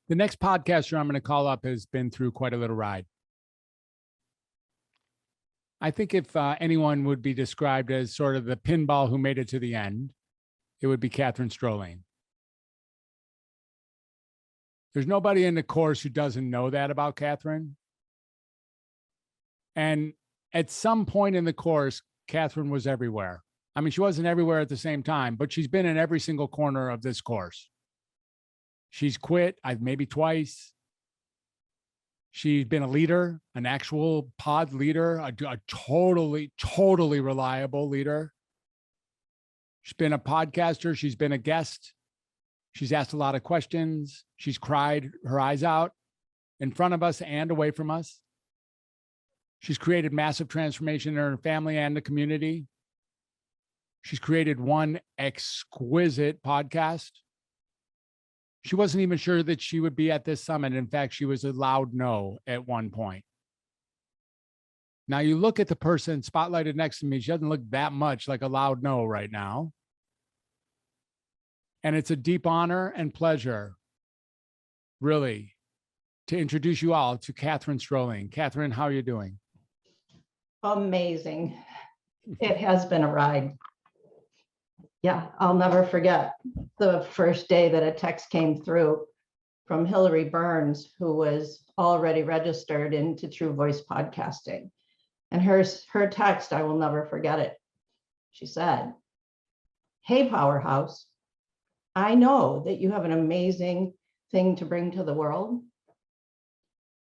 The next podcaster I'm going to call up has been through quite a little ride. I think if anyone would be described as sort of the pinball who made it to the end, it would be Kathryn Stroehlein. There's nobody in the course who doesn't know that about Kathryn. And at some point in the course, Kathryn was everywhere. I mean, she wasn't everywhere at the same time, but she's been in every single corner of this course. She's quit, maybe twice. She's been a leader, an actual pod leader, a totally reliable leader. She's been a podcaster. She's been a guest. She's asked a lot of questions. She's cried her eyes out in front of us and away from us. She's created massive transformation in her family and the community. She's created one exquisite podcast. She wasn't even sure that she would be at this summit. In fact, she was a loud no at one point. Now you look at the person spotlighted next to me. She doesn't look that much like a loud no right now. And it's a deep honor and pleasure, really, to introduce you all to Kathryn Stroehlein. Kathryn, how are you doing? Amazing. It has been a ride. Yeah, I'll never forget the first day that a text came through from Hillary Burns, who was already registered into True Voice Podcasting. And her text, I will never forget it. She said, "Hey, Powerhouse, I know that you have an amazing thing to bring to the world.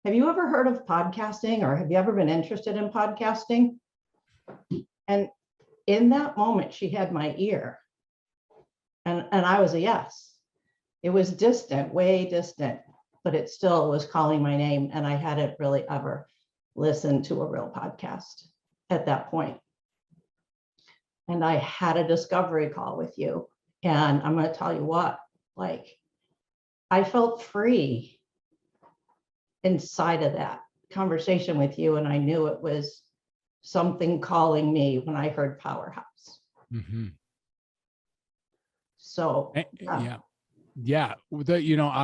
Have you ever heard of podcasting, or have you ever been interested in podcasting?" And in that moment, she had my ear. And I was a yes. It was distant, way distant, but it still was calling my name. And I hadn't really ever listened to a real podcast at that point. And I had a discovery call with you. And I'm going to tell you what, like, I felt free inside of that conversation with you. And I knew it was something calling me when I heard Powerhouse. Mm-hmm. So, yeah.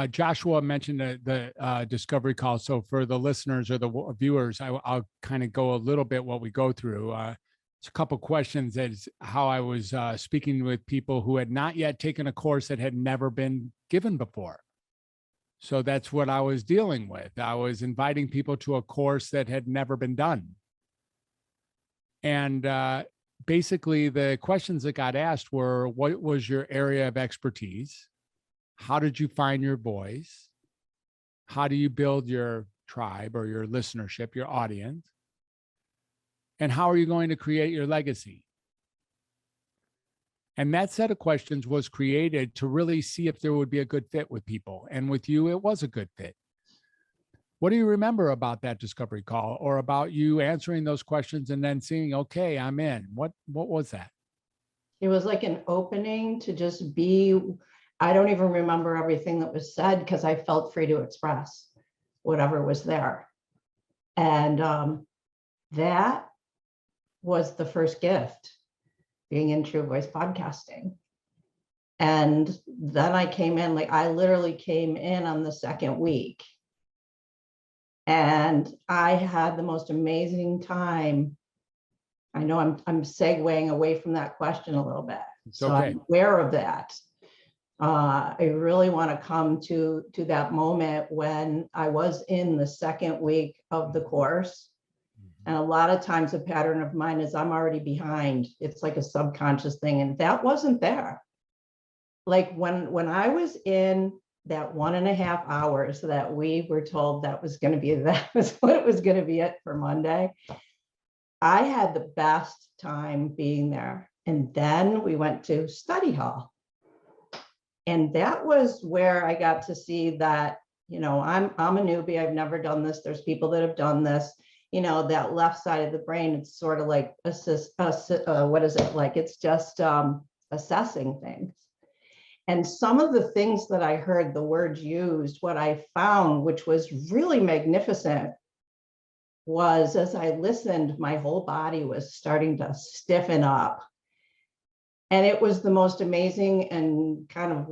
Joshua mentioned the discovery call. So for the listeners or the viewers, I'll kind of go a little bit what we go through. It's a couple questions as how I was speaking with people who had not yet taken a course that had never been given before. So that's what I was dealing with. I was inviting people to a course that had never been done. And basically the questions that got asked were, what was your area of expertise? How did you find your voice? How do you build your tribe or your listenership, your audience? And how are you going to create your legacy? And that set of questions was created to really see if there would be a good fit with people. And with you, it was a good fit. What do you remember about that discovery call, or about you answering those questions and then seeing, okay, I'm in? What was that? It was like an opening to just be. I don't even remember everything that was said because I felt free to express whatever was there. And that was the first gift, being in True Voice Podcasting. And then I came in, like I literally came in on the second week. And I had the most amazing time. I know I'm segueing away from that question a little bit. It's okay. I'm aware of that. I really want to come to that moment when I was in the second week of the course. And a lot of times a pattern of mine is I'm already behind. It's like a subconscious thing. And that wasn't there. Like when I was in that 1.5 hours that we were told that was what it was going to be it for Monday, I had the best time being there. And then we went to study hall. And that was where I got to see that, I'm a newbie. I've never done this. There's people that have done this. That left side of the brain, it's sort of like what is it like? It's just assessing things. And some of the things that I heard, the words used, what I found, which was really magnificent, was as I listened, my whole body was starting to stiffen up. And it was the most amazing and kind of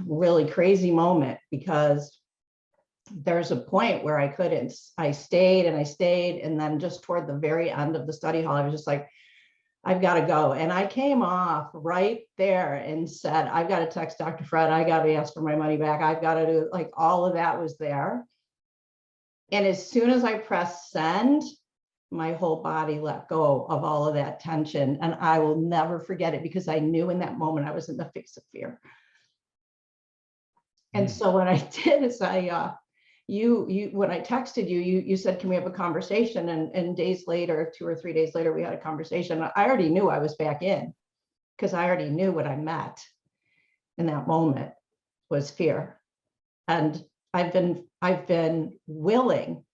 really crazy moment, because there's a point where I couldn't. I stayed and I stayed. And then just toward the very end of the study hall, I was just like, I've got to go. And I came off right there and said, I've got to text Dr. Fred. I got to ask for my money back. I've got to do, like, all of that was there. And as soon as I pressed send, my whole body let go of all of that tension. And I will never forget it, because I knew in that moment I was in the face of fear. And so what I did is when I texted you, you said, can we have a conversation? And days later, 2 or 3 days later, we had a conversation. I already knew I was back in, because I already knew what I met in that moment was fear. And I've been willing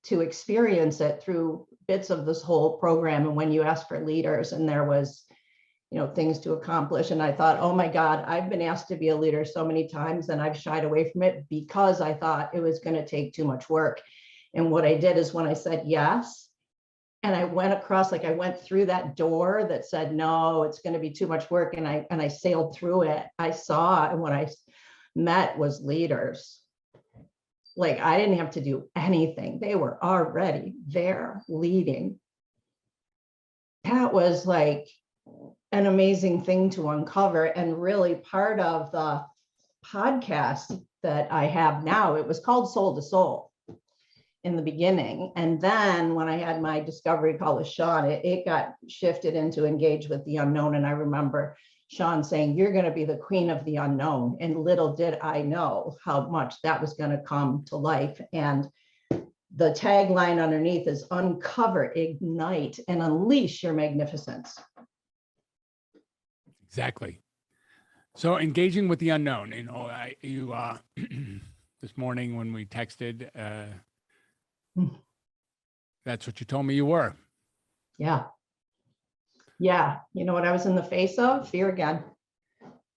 to experience it through bits of this whole program. And when you asked for leaders and there was, things to accomplish. And I thought, oh my God, I've been asked to be a leader so many times and I've shied away from it because I thought it was going to take too much work. And what I did is when I said yes, and I went across, like I went through that door that said, no, it's going to be too much work. And I sailed through it. I saw, and what I met was leaders. Like I didn't have to do anything. They were already there leading. That was like an amazing thing to uncover, and really part of the podcast that I have now. It was called Soul to Soul in the beginning. And then when I had my discovery call with Sean, it got shifted into Engage with the Unknown. And I remember Sean saying, you're going to be the queen of the unknown. And little did I know how much that was going to come to life. And the tagline underneath is uncover, ignite, and unleash your magnificence. Exactly. So engaging with the unknown, this morning when we texted, that's what you told me you were. Yeah. Yeah. You know what I was in the face of? Fear again.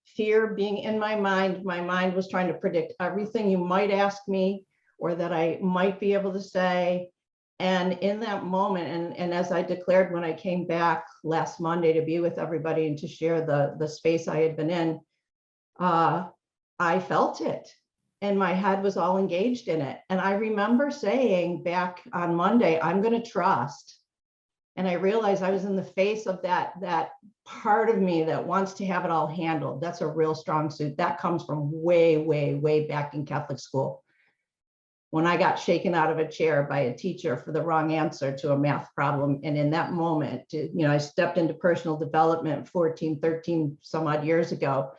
Fear being in my mind. My mind was trying to predict everything you might ask me or that I might be able to say. And in that moment, and as I declared when I came back last Monday to be with everybody and to share the space I had been in, I felt it. And my head was all engaged in it. And I remember saying back on Monday, I'm going to trust. And I realized I was in the face of that part of me that wants to have it all handled. That's a real strong suit. That comes from way, way, way back in Catholic school. When I got shaken out of a chair by a teacher for the wrong answer to a math problem. And in that moment, I stepped into personal development 14, 13 some odd years ago.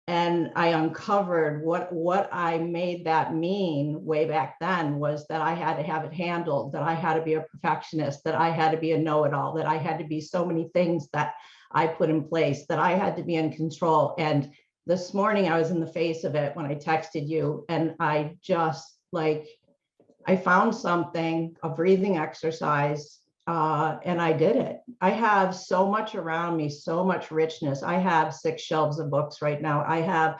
And I uncovered what I made that mean way back then was that I had to have it handled, that I had to be a perfectionist, that I had to be a know-it-all, that I had to be so many things that I put in place, that I had to be in control. And this morning I was in the face of it when I texted you, and I just I found something, a breathing exercise, and I did it. I have so much around me, so much richness. I have 6 shelves of books right now. I have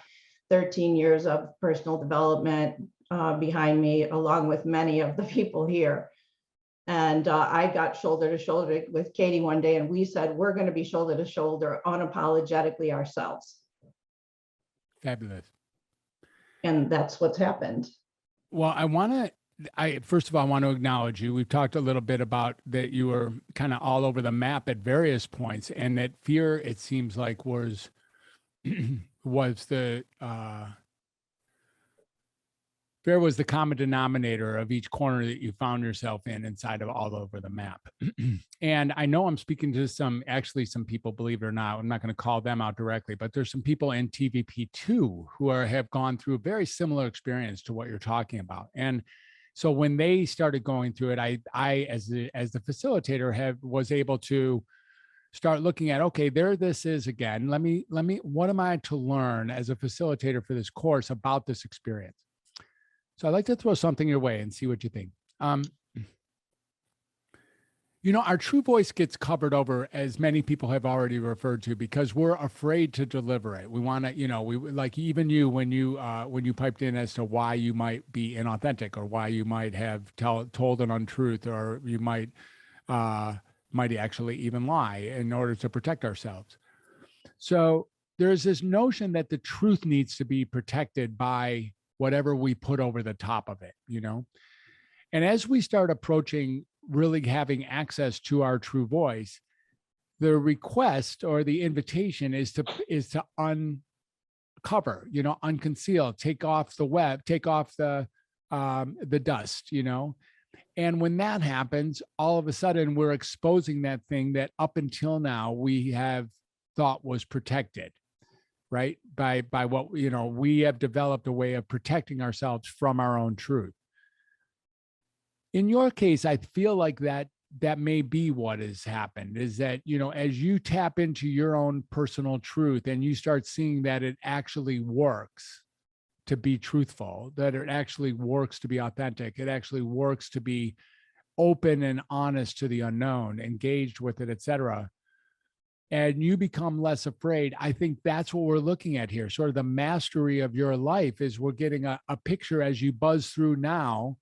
13 years of personal development behind me, along with many of the people here. And I got shoulder to shoulder with Katie one day, and we said, we're going to be shoulder to shoulder unapologetically ourselves. Fabulous. And that's what's happened. Well, first of all, I want to acknowledge you. We've talked a little bit about that you were kind of all over the map at various points, and that fear, it seems like, was the fear was the common denominator of each corner that you found yourself in inside of all over the map. And I know I'm speaking to some people, believe it or not, I'm not going to call them out directly, but there's some people in TVP2 who have gone through a very similar experience to what you're talking about. And so when they started going through it, I as the facilitator was able to start looking at, okay, there this is again. Let me, what am I to learn as a facilitator for this course about this experience? So I'd like to throw something your way and see what you think. Our true voice gets covered over, as many people have already referred to, because we're afraid to deliver it. We want to, we like, even you, when you piped in as to why you might be inauthentic, or why you might have told an untruth, or you might actually even lie in order to protect ourselves. So there's this notion that the truth needs to be protected by whatever we put over the top of it, you know? And as we start approaching really having access to our true voice, the request or the invitation is to uncover, you know, unconceal, take off the web, take off the dust, you know. And when that happens, all of a sudden we're exposing that thing that up until now we have thought was protected, right? By what, you know, we have developed a way of protecting ourselves from our own truth. In your case, I feel like that may be what has happened, is that, you know, as you tap into your own personal truth and you start seeing that it actually works to be truthful, that it actually works to be authentic, it actually works to be open and honest to the unknown, engaged with it, etc. And you become less afraid. I think that's what we're looking at here. Sort of the mastery of your life is we're getting a picture as you buzz through now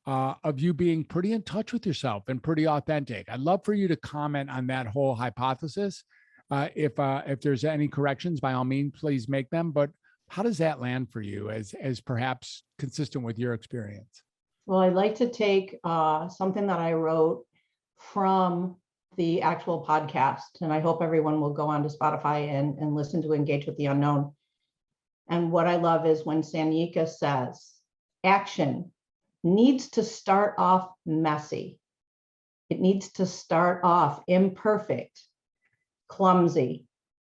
of you being pretty in touch with yourself and pretty authentic. I'd love for you to comment on that whole hypothesis. If there's any corrections, by all means, please make them. But how does that land for you as perhaps consistent with your experience? Well, I'd like to take something that I wrote from the actual podcast, and I hope everyone will go on to Spotify and listen to Engage with the Unknown. And what I love is when Sanika says, action needs to start off messy. It needs to start off imperfect, clumsy.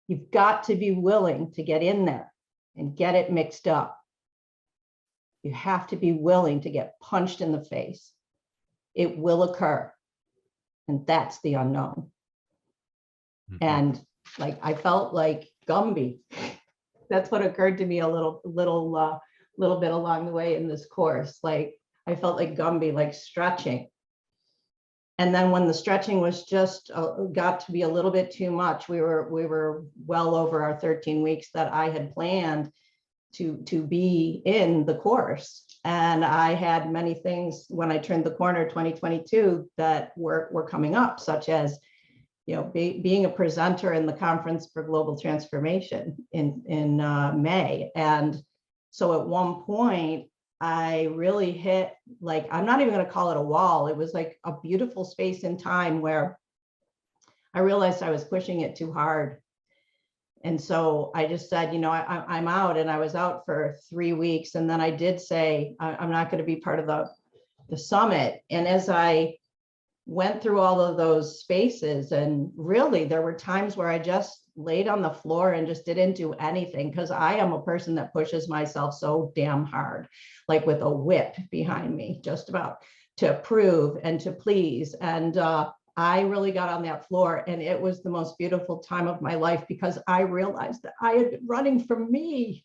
You've got to be willing to get in there and get it mixed up. You have to be willing to get punched in the face. It will occur. And that's the unknown. Mm-hmm. And like, I felt like Gumby. That's what occurred to me a little bit along the way in this course. Like, I felt like Gumby, like stretching. And then when the stretching was just got to be a little bit too much, we were well over our 13 weeks that I had planned to be in the course. And I had many things when I turned the corner 2022 that were coming up, such as, you know, being a presenter in the Conference for Global Transformation in May. And so at one point, I really hit, like, I'm not even going to call it a wall. It was like a beautiful space in time where I realized I was pushing it too hard. And so I just said, you know, I'm out, and I was out for 3 weeks. And then I did say, I'm not going to be part of the summit. And as I went through all of those spaces, and really there were times where I just laid on the floor and just didn't do anything, because I am a person that pushes myself so damn hard, like with a whip behind me, just about to prove and to please. And I really got on that floor, and it was the most beautiful time of my life, because I realized that I had been running from me,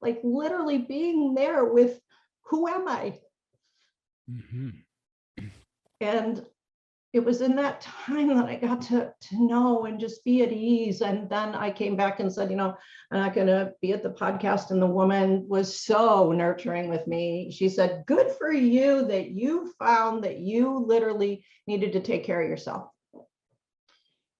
like literally being there with, who am I? Mm-hmm. And it was in that time that I got to know and just be at ease. And then I came back and said, you know, I'm not going to be at the podcast. And the woman was so nurturing with me. She said, good for you that you found that you literally needed to take care of yourself.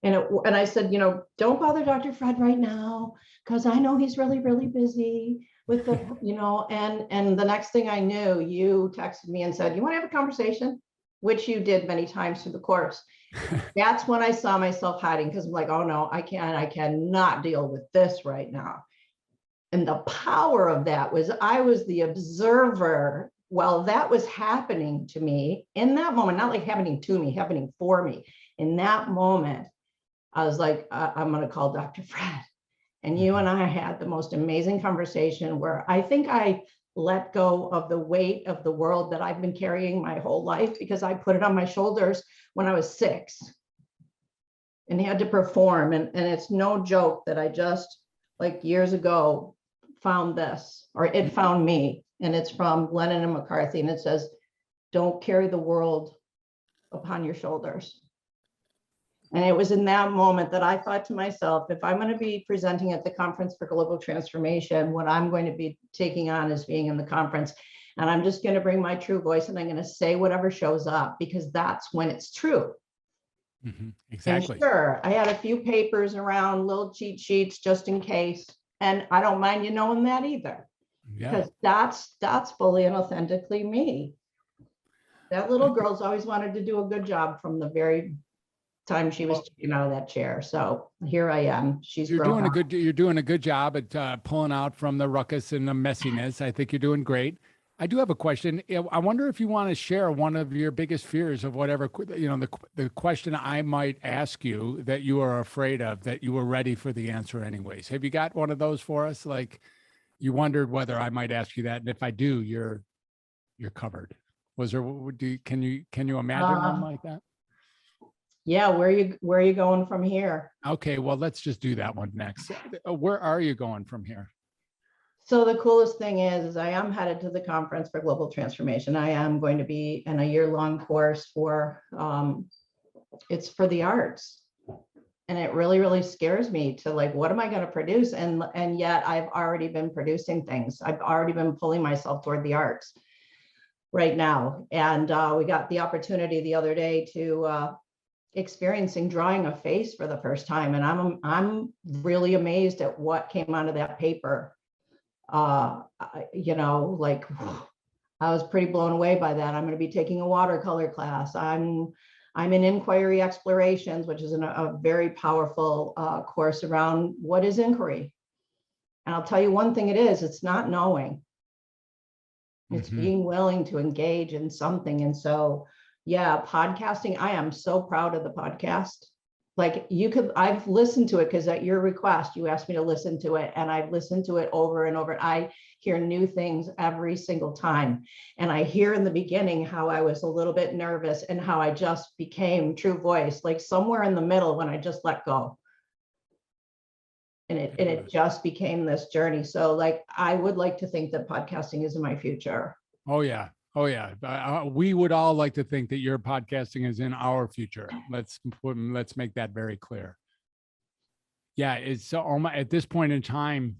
And I said, you know, don't bother Dr. Fred right now, because I know he's really, really busy with the, you know, and the next thing I knew, you texted me and said, you want to have a conversation? Which you did many times through the course. That's when I saw myself hiding, because I'm like, oh no, I cannot deal with this right now. And the power of that was I was the observer while that was happening to me in that moment, not like happening to me, happening for me. In that moment, I was like, I'm going to call Dr. Fred. And you and I had the most amazing conversation where I think I let go of the weight of the world that I've been carrying my whole life, because I put it on my shoulders when I was 6 and had to perform. And it's no joke that I just, like, years ago found this, or it found me, and it's from Lennon and McCarthy, and it says, don't carry the world upon your shoulders. And it was in that moment that I thought to myself, if I'm going to be presenting at the Conference for Global Transformation, what I'm going to be taking on is being in the conference. And I'm just going to bring my true voice, and I'm going to say whatever shows up, because that's when it's true. Mm-hmm. Exactly. And sure, I had a few papers around, little cheat sheets just in case. And I don't mind you knowing that either. Yeah. Because that's fully and authentically me. That little girl's always wanted to do a good job from the very time she was taken out of that chair. So here I am. She's grown up. You're doing a good job at pulling out from the ruckus and the messiness. I think you're doing great. I do have a question. I wonder if you want to share one of your biggest fears of whatever, the question I might ask you that you are afraid of, that you were ready for the answer anyways. Have you got one of those for us? Like you wondered whether I might ask you that. And if I do, you're covered. Was there, can you imagine one like that? Yeah, where are you going from here? Okay, well, let's just do that one next. Where are you going from here? So the coolest thing is I am headed to the conference for global transformation. I am going to be in a year-long course for it's for the arts. And it really, really scares me to like, what am I going to produce? And yet I've already been producing things. I've already been pulling myself toward the arts right now. And we got the opportunity the other day to experiencing drawing a face for the first time. And I'm really amazed at what came out of that paper. Like I was pretty blown away by that. I'm going to be taking a watercolor class. I'm in inquiry explorations, which is a very powerful course around what is inquiry. And I'll tell you one thing it's not knowing. It's being willing to engage in something. And so, yeah, podcasting, I am so proud of the podcast. Like I've listened to it because at your request, you asked me to listen to it, and I've listened to it over and over. I hear new things every single time. And I hear in the beginning how I was a little bit nervous and how I just became true voice, like somewhere in the middle when I just let go. And it just became this journey. So like, I would like to think that podcasting is in my future. Oh yeah. Oh yeah. We would all like to think that your podcasting is in our future. Let's make that very clear. Yeah. It's so at this point in time,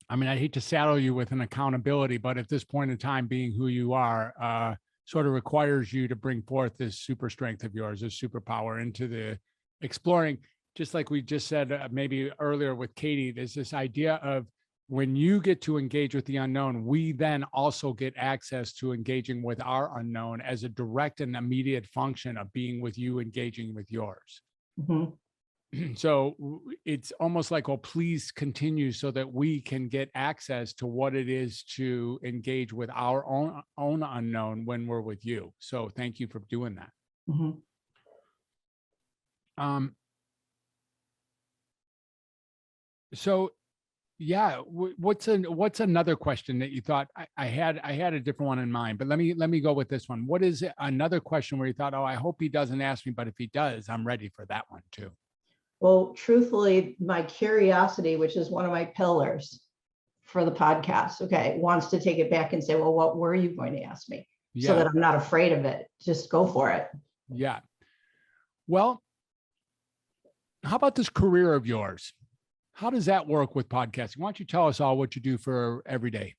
I mean, I hate to saddle you with an accountability, but at this point in time, being who you are, sort of requires you to bring forth this super strength of yours, this superpower into the exploring. Just like we just said, maybe earlier with Katie, there's this idea of when you get to engage with the unknown, we then also get access to engaging with our unknown as a direct and immediate function of being with you, engaging with yours. So it's almost like, well, please continue so that we can get access to what it is to engage with our own unknown when we're with you. So thank you for doing that. So yeah, what's another question that you thought I had a different one in mind, but let me go with this one. What is another question where you thought, oh, I hope he doesn't ask me, but if he does, I'm ready for that one too. Well, truthfully, my curiosity, which is one of my pillars for the podcast, wants to take it back and say, well, what were you going to ask me? So that I'm not afraid of it. Just go for it. Yeah. Well, how about this career of yours? How does that work with podcasting? Why don't you tell us all what you do for every day?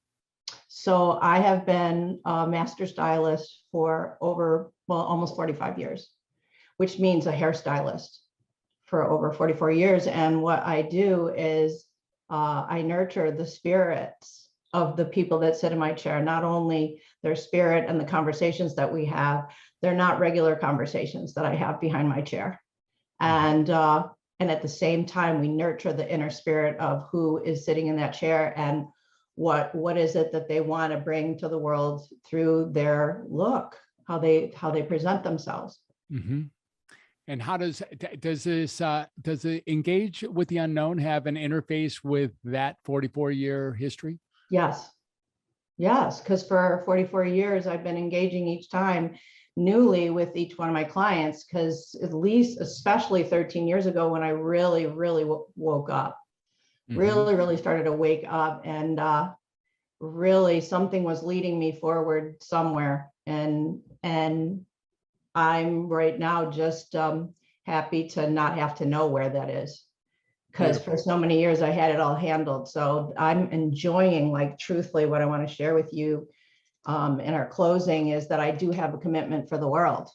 So I have been a master stylist for almost 45 years, which means a hairstylist for over 44 years. And what I do is I nurture the spirits of the people that sit in my chair, not only their spirit and the conversations that we have, they're not regular conversations that I have behind my chair. And at the same time, we nurture the inner spirit of who is sitting in that chair and what is it that they want to bring to the world through their look, how they present themselves. And how does it engage with the unknown have an interface with that 44-year history? Yes, because for 44 years, I've been engaging each time newly with each one of my clients, because especially 13 years ago when I really, really woke up, really started to wake up, and really something was leading me forward somewhere. And I'm right now just happy to not have to know where that is, because for so many years I had it all handled. So I'm enjoying, like, truthfully, what I want to share with you in our closing is that I do have a commitment for the world.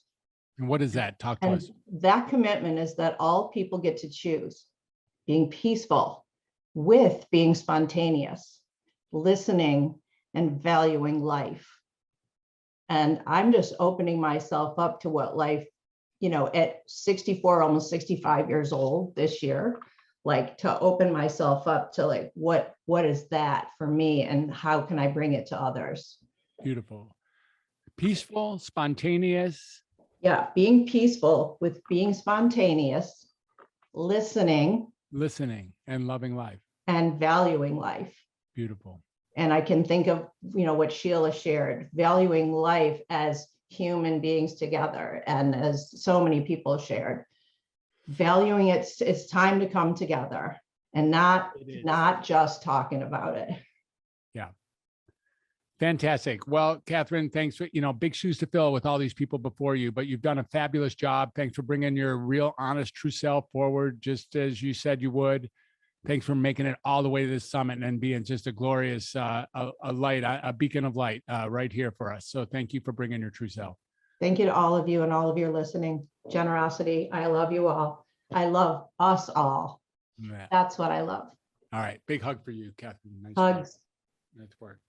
And what is that? Talk to us. That commitment is that all people get to choose being peaceful with being spontaneous, listening, and valuing life. And I'm just opening myself up to what life, you know, at 64, almost 65 years old this year, like to open myself up to like, what is that for me and how can I bring it to others? Beautiful. Peaceful, spontaneous. Yeah, being peaceful with being spontaneous, listening, And loving life. and valuing life. Beautiful. And I can think of, you know, what Sheila shared, valuing life as human beings together. And as so many people shared, valuing it's time to come together and not just talking about it. Yeah. Fantastic. Well, Kathryn, thanks for, big shoes to fill with all these people before you, but you've done a fabulous job. Thanks for bringing your real, honest, true self forward, just as you said you would. Thanks for making it all the way to this summit and being just a glorious, a light, a beacon of light right here for us. So thank you for bringing your true self. Thank you to all of you and all of your listening. Generosity. I love you all. I love us all. Yeah. That's what I love. All right. Big hug for you, Kathryn. Nice Hugs. work. Nice work.